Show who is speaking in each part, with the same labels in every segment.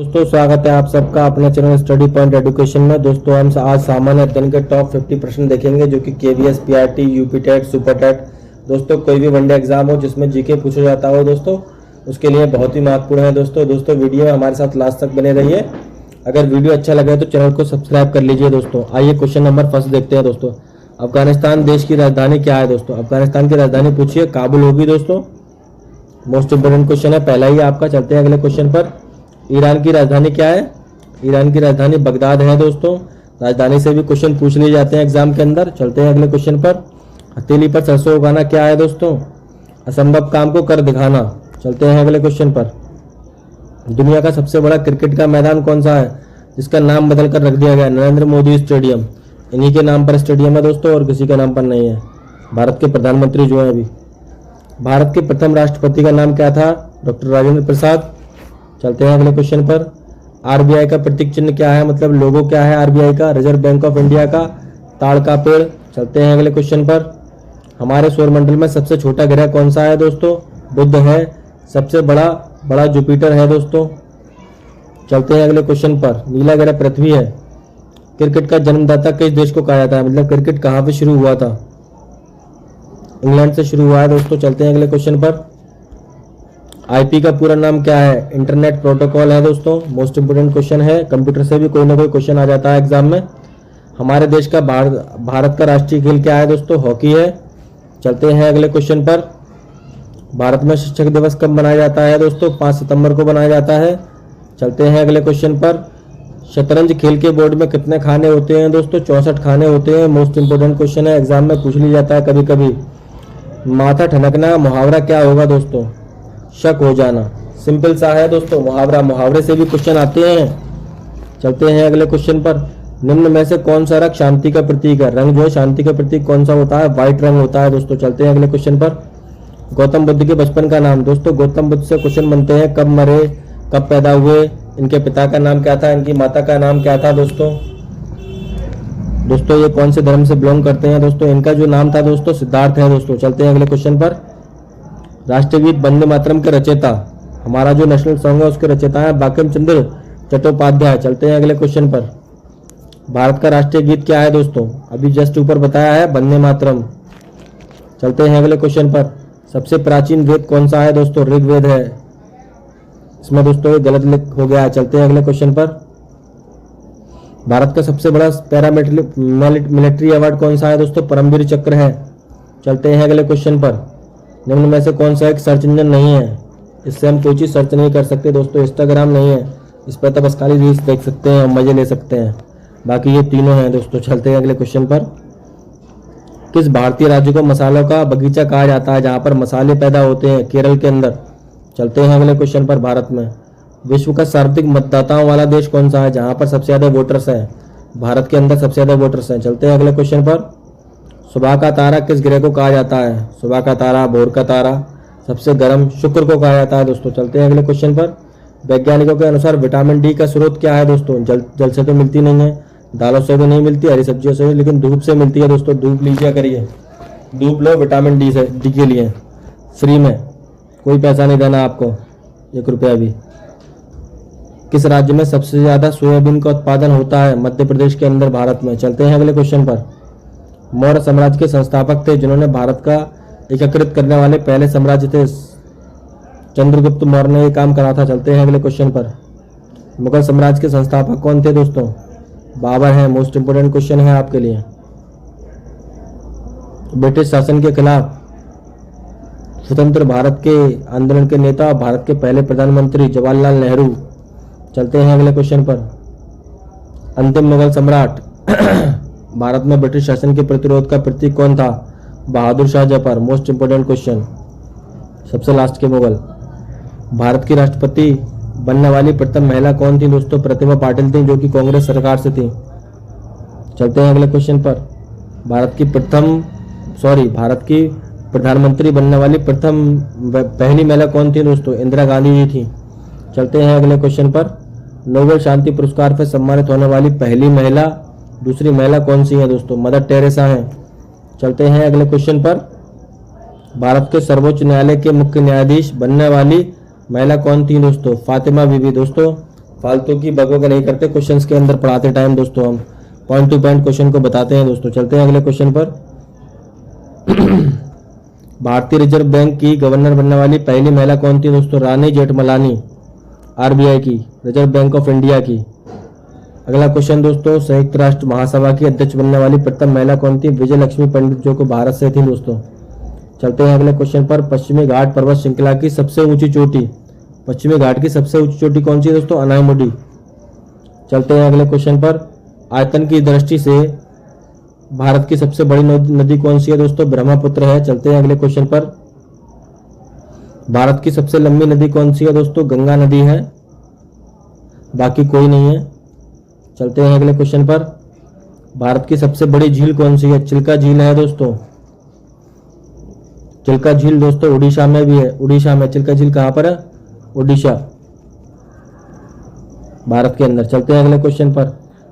Speaker 1: दोस्तों स्वागत है आप सबका अपने चैनल स्टडी पॉइंट एजुकेशन में। दोस्तों हम आज सामान्य अध्ययन के टॉप 50 प्रश्न देखेंगे जो कि KVS, PRT, UP TET, super TET, दोस्तों कोई भी वनडे एग्जाम हो जिसमें जीके पूछा जाता हो दोस्तों, उसके लिए बहुत ही महत्वपूर्ण है। दोस्तों वीडियो में हमारे साथ लास्ट तक बने रहिए। अगर वीडियो अच्छा लगे तो चैनल को सब्सक्राइब कर लीजिए। दोस्तों आइए क्वेश्चन नंबर फर्स्ट देखते हैं। दोस्तों अफगानिस्तान देश की राजधानी क्या है? दोस्तों अफगानिस्तान की राजधानी पूछिए काबुल होगी। दोस्तों मोस्ट इंपोर्टेंट क्वेश्चन है, पहला ही आपका। चलते हैं अगले क्वेश्चन पर। ईरान की राजधानी क्या है? ईरान की राजधानी बगदाद है। दोस्तों राजधानी से भी क्वेश्चन पूछ लिए जाते हैं एग्जाम के अंदर। चलते हैं अगले क्वेश्चन पर। हथेली पर सरसों उगाना क्या है? दोस्तों असंभव काम को कर दिखाना। चलते हैं अगले क्वेश्चन पर। दुनिया का सबसे बड़ा क्रिकेट का मैदान कौन सा है जिसका नाम बदल कर रख दिया गया? नरेंद्र मोदी स्टेडियम। इन्हीं के नाम पर स्टेडियम है दोस्तों, और किसी के नाम पर नहीं है। भारत के प्रधानमंत्री जो है अभी। भारत के प्रथम राष्ट्रपति का नाम क्या था? डॉक्टर राजेंद्र प्रसाद। चलते हैं अगले क्वेश्चन पर। आरबीआई का प्रतीक चिन्ह क्या है, मतलब लोगो क्या है आरबीआई का? रिजर्व बैंक ऑफ इंडिया का ताड़ का पेड़। चलते हैं अगले क्वेश्चन पर। हमारे सौरमंडल में सबसे छोटा ग्रह कौन सा है? दोस्तों बुध है। सबसे बड़ा जुपिटर है। दोस्तों चलते हैं अगले क्वेश्चन पर। नीला ग्रह पृथ्वी है। क्रिकेट का जन्मदाता किस देश को कहा जाता है, मतलब क्रिकेट कहाँ पे शुरू हुआ था? इंग्लैंड से शुरू हुआ है। दोस्तों चलते हैं अगले क्वेश्चन पर। आईपी का पूरा नाम क्या है? इंटरनेट प्रोटोकॉल है। दोस्तों मोस्ट इंपोर्टेंट क्वेश्चन है, कंप्यूटर से भी कोई ना कोई क्वेश्चन आ जाता है एग्जाम में। हमारे देश का भारत का राष्ट्रीय खेल क्या है? दोस्तों हॉकी है। चलते हैं अगले क्वेश्चन पर। भारत में शिक्षक दिवस कब मनाया जाता है? दोस्तों 5 सितंबर को मनाया जाता है। चलते हैं अगले क्वेश्चन पर। शतरंज खेल के बोर्ड में कितने खाने होते हैं? दोस्तों 64 खाने होते हैं। मोस्ट इंपोर्टेंट क्वेश्चन है, एग्जाम में पूछ लिया जाता है कभी कभी। माथा ठनकना मुहावरा क्या होगा? दोस्तों शक हो जाना। सिंपल सा है दोस्तों मुहावरा, मुहावरे से भी क्वेश्चन आते हैं। चलते हैं अगले क्वेश्चन पर। निम्न में से कौन सा रंग शांति का प्रतीक है? रंग जो है शांति का प्रतीक कौन सा होता है? व्हाइट रंग होता है। दोस्तों चलते हैं अगले क्वेश्चन पर। गौतम बुद्ध के बचपन का नाम? दोस्तों गौतम बुद्ध से क्वेश्चन बनते हैं, कब मरे, कब पैदा हुए, इनके पिता का नाम क्या था, इनकी माता का नाम क्या था? दोस्तों ये कौन से धर्म से बिलोंग करते हैं? दोस्तों इनका जो नाम था दोस्तों सिद्धार्थ है। दोस्तों चलते हैं अगले क्वेश्चन पर। राष्ट्रीय गीत वंदे मातरम के रचयिता, हमारा जो नेशनल सॉन्ग है उसके रचयिता है बंकिम चंद्र चट्टोपाध्याय। चलते हैं अगले क्वेश्चन पर। भारत का राष्ट्रीय गीत क्या है? दोस्तों अभी जस्ट ऊपर बताया है, वंदे मातरम। चलते हैं अगले क्वेश्चन पर। सबसे प्राचीन वेद कौन सा है? दोस्तों ऋग्वेद है। इसमें दोस्तों गलत हो गया है। चलते हैं अगले क्वेश्चन पर। भारत का सबसे बड़ा मिलिट्री अवार्ड कौन सा है? दोस्तों परमवीर चक्र है। चलते हैं अगले क्वेश्चन पर। निम्न में से कौन सा एक सर्च इंजन नहीं है? इससे हम कोई चीज सर्च नहीं कर सकते दोस्तों। इंस्टाग्राम नहीं है, इस पर तो बस खाली रील्स देख सकते हैं और मजे ले सकते हैं, बाकी ये तीनों हैं दोस्तों। चलते हैं अगले क्वेश्चन पर। किस भारतीय राज्य को मसालों का बगीचा कहा जाता है, जहां पर मसाले पैदा होते हैं? केरल के अंदर। चलते हैं अगले क्वेश्चन पर। भारत में विश्व का सर्वाधिक मतदाताओं वाला देश कौन सा है, जहां पर सबसे ज्यादा वोटर्स हैं? भारत के अंदर सबसे ज्यादा वोटर्स हैं। चलते हैं अगले क्वेश्चन पर। सुबह का तारा किस ग्रह को कहा जाता है? सुबह का तारा, भोर का तारा, सबसे गर्म शुक्र को कहा जाता है। दोस्तों चलते हैं अगले क्वेश्चन पर। वैज्ञानिकों के अनुसार विटामिन डी का स्रोत क्या है? दोस्तों जल से तो मिलती नहीं है, दालों से भी नहीं मिलती, हरी सब्जियों से, लेकिन धूप से मिलती है। दोस्तों धूप लीजिए करिए, धूप लो विटामिन डी के लिए फ्री में, कोई पैसा नहीं देना आपको, 1 रुपया भी। किस राज्य में सबसे ज्यादा सोयाबीन का उत्पादन होता है? मध्य प्रदेश के अंदर, भारत में। चलते हैं अगले क्वेश्चन पर। मौर्य साम्राज्य के संस्थापक थे जिन्होंने भारत का एकीकृत करने वाले पहले साम्राज्य थे। चंद्रगुप्त मौर्य ने यह काम करा था। चलते हैं अगले क्वेश्चन पर। मुगल साम्राज्य के संस्थापक कौन थे? दोस्तों बाबर हैं। मोस्ट इंपोर्टेंट क्वेश्चन है आपके लिए। ब्रिटिश शासन के खिलाफ स्वतंत्र भारत के आंदोलन के नेता, भारत के पहले प्रधानमंत्री जवाहरलाल नेहरू। चलते हैं अगले क्वेश्चन पर। अंतिम मुगल सम्राट भारत में ब्रिटिश शासन के प्रतिरोध का प्रतीक कौन था? Bahadur Shah Zafar. Most important question, सबसे लास्ट के मुगल। भारत की राष्ट्रपति बनने वाली प्रथम महिला कौन थी? दोस्तों प्रतिभा पाटिल थी, जो कि कांग्रेस सरकार से थी। चलते हैं अगले क्वेश्चन पर। भारत की प्रधानमंत्री बनने वाली पहली महिला कौन थी? दोस्तों इंदिरा गांधी जी थी। चलते हैं अगले क्वेश्चन पर। नोबेल शांति पुरस्कार से सम्मानित होने वाली पहली महिला, दूसरी महिला कौन सी है? दोस्तों मदर टेरेसा हैं। चलते हैं अगले क्वेश्चन पर। भारत के सर्वोच्च न्यायालय के मुख्य न्यायाधीश बनने वाली महिला कौन थी? दोस्तों फातिमा बीबी। दोस्तों फालतू की बकबक नहीं करते क्वेश्चंस के अंदर पढ़ाते टाइम दोस्तों, हम पॉइंट टू पॉइंट क्वेश्चन को बताते हैं दोस्तों। चलते हैं अगले क्वेश्चन पर। भारतीय रिजर्व बैंक की गवर्नर बनने वाली पहली महिला कौन थी दोस्तों? रानी जेठमलानी, आरबीआई की, रिजर्व बैंक ऑफ इंडिया की। अगला क्वेश्चन दोस्तों, संयुक्त राष्ट्र महासभा की अध्यक्ष बनने वाली प्रथम महिला कौन थी? विजय लक्ष्मी पंडित, जो को भारत से थी दोस्तों। चलते हैं अगले क्वेश्चन पर। पश्चिमी घाट पर्वत श्रृंखला की सबसे ऊंची चोटी, पश्चिमी घाट की सबसे ऊंची चोटी कौन सी है दोस्तों? अनायमुडी। चलते हैं अगले क्वेश्चन पर। आयतन की दृष्टि से भारत की सबसे बड़ी नदी कौन सी है दोस्तों? ब्रह्मपुत्र है। चलते हैं अगले क्वेश्चन पर। भारत की सबसे लंबी नदी कौन सी है दोस्तों? गंगा नदी है, बाकी कोई नहीं है। चलते हैं अगले क्वेश्चन पर। भारत की सबसे बड़ी झील कौन सी है? चिल्का झील है दोस्तों। चिल्का झील दोस्तों उड़ीसा में भी है, उड़ीसा में। चिल्का झील कहां पर है? उड़ीसा, भारत के अंदर। चलते हैं अगले क्वेश्चन पर।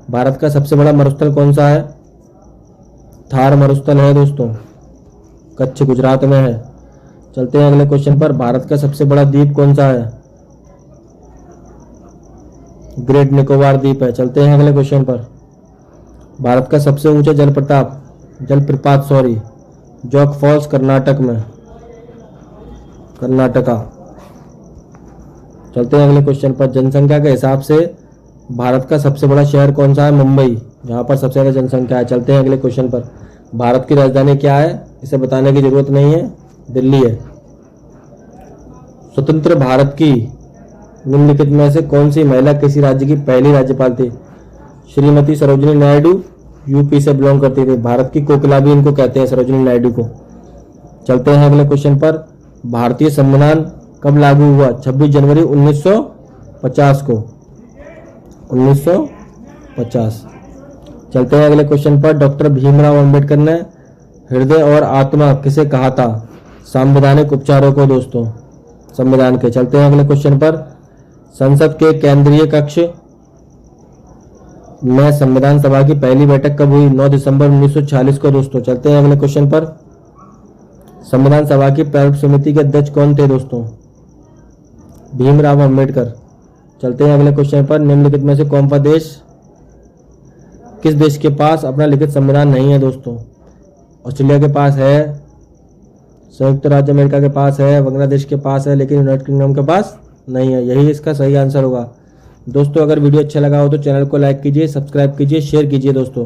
Speaker 1: भारत का सबसे बड़ा मरुस्थल कौन सा है? थार मरुस्थल है दोस्तों, कच्छ गुजरात में है। चलते हैं अगले क्वेश्चन पर। भारत का सबसे बड़ा द्वीप कौन सा है? ग्रेट निकोबार द्वीप है। चलते हैं अगले क्वेश्चन पर। भारत का सबसे ऊंचा जलप्रपात जॉग फॉल्स, कर्नाटक में, कर्नाटका। चलते हैं अगले क्वेश्चन पर। जनसंख्या के हिसाब से भारत का सबसे बड़ा शहर कौन सा है? मुंबई, जहां पर सबसे ज्यादा जनसंख्या है। चलते हैं अगले क्वेश्चन पर। भारत की राजधानी क्या है? इसे बताने की जरूरत नहीं है, दिल्ली है। स्वतंत्र भारत की निम्नलिखित में से कौन सी महिला किसी राज्य की पहली राज्यपाल थी? श्रीमती सरोजिनी नायडू, यूपी से बिलोंग करती थी। भारत की कोकिला भी इनको कहते हैं, सरोजिनी नायडू को। चलते हैं अगले क्वेश्चन पर। भारतीय संविधान कब लागू हुआ? 26 जनवरी 1950 को, 1950। चलते हैं अगले क्वेश्चन पर। डॉक्टर भीमराव अंबेडकर ने हृदय और आत्मा किसे कहा था? संवैधानिक उपचारों को दोस्तों, संविधान के। चलते हैं अगले क्वेश्चन पर। संसद के केंद्रीय कक्ष में संविधान सभा की पहली बैठक कब हुई? 9 दिसंबर 1946 को दोस्तों। चलते हैं अगले क्वेश्चन पर। संविधान सभा की प्रारूप समिति के अध्यक्ष कौन थे दोस्तों? भीमराव अंबेडकर। चलते हैं अगले क्वेश्चन पर। निम्नलिखित में से कौन सा देश, किस देश के पास अपना लिखित संविधान नहीं है दोस्तों? ऑस्ट्रेलिया के पास है, संयुक्त राज्य अमेरिका के पास है, बांग्लादेश के पास है, लेकिन यूनाइटेड किंगडम के पास नहीं है। यही इसका सही आंसर होगा दोस्तों। अगर वीडियो अच्छा लगा हो तो चैनल को लाइक कीजिए, सब्सक्राइब कीजिए, शेयर कीजिए दोस्तों।